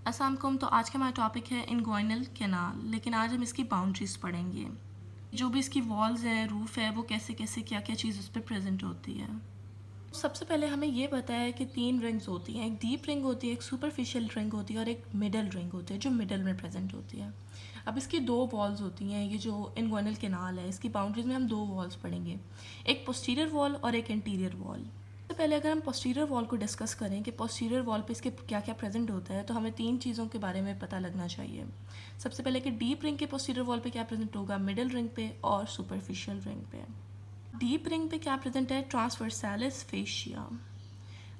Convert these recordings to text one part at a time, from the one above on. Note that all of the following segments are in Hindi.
अस्सलाम वालेकुम। तो आज का हमारा टॉपिक है इनग्वाइनल कैनाल, लेकिन आज हम इसकी बाउंड्रीज पढ़ेंगे। जो भी इसकी वॉल्स है, रूफ है, वो कैसे कैसे क्या क्या चीज़ उस पर प्रेजेंट होती है। सबसे पहले हमें ये पता है कि 3 रिंग्स होती हैं। एक डीप रिंग होती है, एक सुपरफिशियल रिंग होती है और एक मिडल रिंग होती है जो मिडल में प्रेजेंट होती है। अब इसकी 2 वॉल्स होती हैं। ये जो इनग्वाइनल कैनाल है, इसकी बाउंड्रीज में हम 2 वॉल्स पढ़ेंगे, एक पोस्टीरियर वॉल और एक इंटीरियर वॉल। सबसे पहले अगर हम पोस्टीरियर वॉल को डिस्कस करें कि पोस्टीरियर वॉल पे इसके क्या क्या प्रेजेंट होता है, तो हमें 3 चीज़ों के बारे में पता लगना चाहिए। सबसे पहले कि डीप रिंग के पोस्टीरियर वॉल पे क्या प्रेजेंट होगा, मिडल रिंग पे और सुपरफिशियल रिंग पे। डीप रिंग पे क्या प्रेजेंट है, ट्रांसवर्सैलिस फेशिया।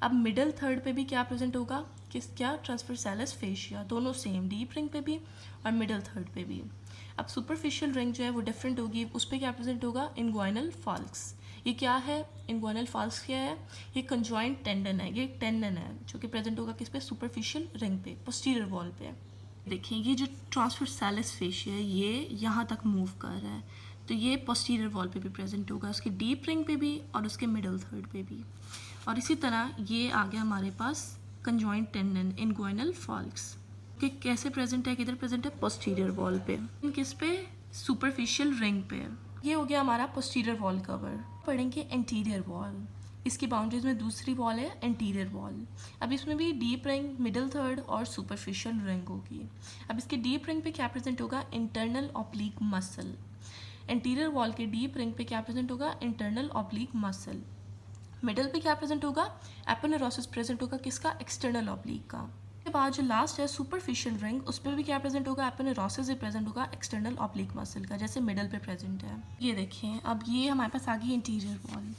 अब मिडल थर्ड पे भी क्या प्रेजेंट होगा, क्या, ट्रांसवर्सैलिस फेशिया। दोनों सेम, डीप रिंग पे भी और मिडल थर्ड पे भी। अब सुपरफिशियल रिंग जो है वो डिफरेंट होगी, उस पर क्या प्रेजेंट होगा, इनग्वाइनल फाल्क्स। ये क्या है, इनग्वाइनल फाल्क्स क्या है, ये कंजॉइंट टेंडन है। ये एक टेंडन है जो कि प्रेजेंट होगा किस पे, सुपरफिशियल रिंग पे, पोस्टीरियर वॉल पे। देखिए ये जो ट्रांसवर्सैलिस फेशिया है ये यहाँ तक मूव कर रहा है, तो ये पोस्टीरियर वॉल पे भी प्रेजेंट होगा, उसके डीप रिंग पे भी और उसके मिडल थर्ड पे भी। और इसी तरह ये आ गया हमारे पास कंजॉइंट टेंडन, इनग्वाइनल फाल्क्स, कि कैसे प्रेजेंट है, किधर प्रेजेंट है, पोस्टीरियर वॉल पे। किस पे, सुपरफिशियल रिंग पे। ये हो गया हमारा पोस्टीरियर वॉल कवर। पढ़ेंगे इंटीरियर वॉल। इसकी बाउंड्रीज में दूसरी वॉल है इंटीरियर वॉल। अब इसमें भी डीप रिंग, मिडिल थर्ड और सुपरफिशियल रिंग होगी। अब इसके डीप रिंग पे क्या प्रेजेंट होगा, internal oblique muscle. Interior wall के डीप रिंग पे क्या प्रेजेंट होगा, इंटरनल ऑब्लिक मसल। मिडल पे क्या प्रेजेंट होगा, एपोनेरोसिस प्रेजेंट होगा, किसका, एक्सटर्नल ऑब्लिक का। के बाद जो लास्ट है सुपरफिशियल रिंग, उस पर भी क्या प्रेजेंट होगा, एपोनेरोसिस भी प्रेजेंट होगा, एक्सटर्नल ऑब्लिक मसल का, जैसे मिडल पे प्रेजेंट है। ये देखें, अब ये हमारे पास आ गई इंटीरियर वॉल।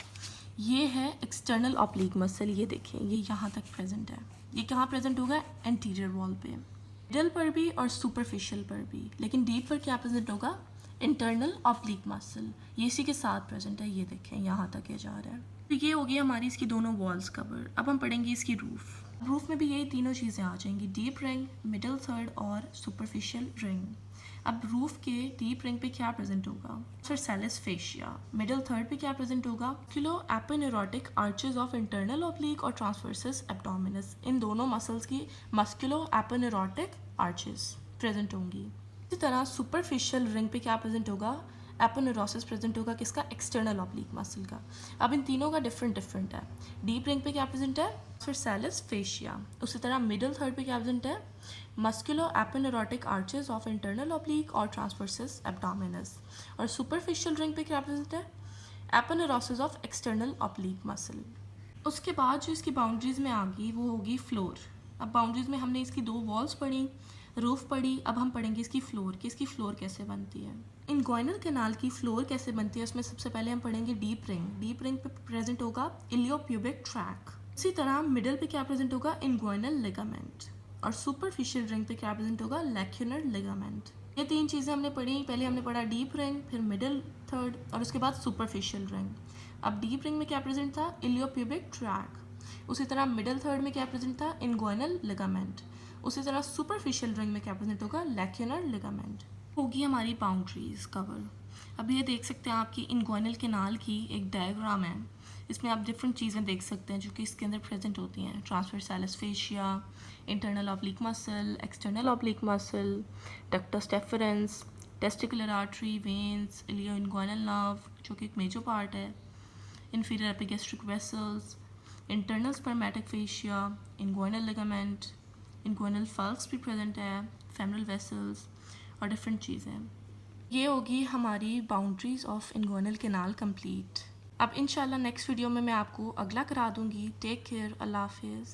ये है एक्सटर्नल ऑब्लिक मसल, ये देखें ये यहाँ तक प्रेजेंट है। ये कहाँ प्रेजेंट होगा, इंटीरियर वॉल पे, मिडल पर भी और सुपरफिशियल पर भी। लेकिन डीप पर क्या प्रेजेंट होगा, इंटरनल ऑब्लिक मसल, ये इसी के साथ प्रेजेंट है। ये देखें यहाँ तक ये जा रहा है। तो ये हो गई हमारी इसकी दोनों वॉल्स कवर। अब हम पढ़ेंगे इसकी रूफ। रूफ में भी यही तीनों चीज़ें आ जाएंगी, डीप रिंग, मिडल थर्ड और सुपरफिशियल रिंग। अब रूफ के डीप रिंग पे क्या प्रेजेंट होगा, वर्सैलिस फेशिया। मिडल थर्ड पे क्या प्रेजेंट होगा, किलो aponeurotic arches of internal oblique और ट्रांसवर्सस एब्डोमिनस। इन दोनों मसल्स की मस्कुलो एपोनेरोटिक आर्चेस प्रेजेंट होंगी। इसी तरह सुपरफिशियल रिंग पे क्या प्रेजेंट होगा, एपोनेरोसिस प्रेजेंट होगा, किसका, एक्सटर्नल ऑब्लिक मसल का। अब इन तीनों का डिफरेंट है। डीप रिंग पे क्या प्रेजेंट है, वर्सैलिस फेशिया। उसी तरह मिडल थर्ड पे क्या प्रेजेंट है, musculo aponeurotic arches of internal oblique और ट्रांसवर्सस एब्डोमिनस। और सुपरफिशियल रिंग पे क्या प्रेजेंट है, aponeurosis of external oblique muscle. उसके बाद जो इसकी बाउंड्रीज में आ गई वो होगी फ्लोर। अब बाउंड्रीज में हमने इसकी 2 वॉल्स पढ़ी, रूफ पढ़ी, अब हम पढ़ेंगे इसकी फ्लोर, कि इसकी फ्लोर कैसे बनती है। इनग्वाइनल कैनाल की फ्लोर कैसे बनती है, उसमें सबसे पहले हम पढ़ेंगे डीप रिंग। डीप रिंग पे प्रेजेंट होगा इलियोप्यूबिक ट्रैक। इसी तरह मिडल पे क्या प्रेजेंट होगा, इनग्वाइनल लिगामेंट। और सुपरफिशियल रिंग पे क्या प्रेजेंट होगा, लैक्यूनर लिगामेंट। ये 3 चीज़ें हमने पढ़ी। पहले हमने पढ़ा डीप रिंग, फिर मिडल थर्ड और उसके बाद सुपरफिशियल रिंग। अब डीप रिंग में क्या प्रेजेंट था, इलियोप्यूबिक ट्रैक। उसी तरह मिडल थर्ड में क्या प्रेजेंट था, इनग्वाइनल लिगामेंट। उसी तरह सुपरफिशियल रिंग में क्या प्रेजेंट होगा, लैक्यूनर लिगामेंट। होगी हमारी बाउंड्रीज कवर। अब ये देख सकते हैं आपकी इनग्वाइनल कैनाल की एक डायग्राम है। इसमें आप डिफरेंट चीज़ें देख सकते हैं जो कि इसके अंदर प्रेजेंट होती हैं, transversalis fascia, internal oblique muscle, external oblique muscle, ductus deferens, testicular artery, veins, ilio inguinal nerve जो कि एक मेजर पार्ट है, inferior epigastric vessels, internal spermatic fascia, inguinal ligament, inguinal falx भी प्रेजेंट है, femoral vessels और डिफरेंट चीज़ें। ये होगी हमारी boundaries of inguinal canal complete. अब इंशाल्लाह नेक्स्ट वीडियो में मैं आपको अगला करा दूँगी। टेक केयर, अल्लाह हाफिज़।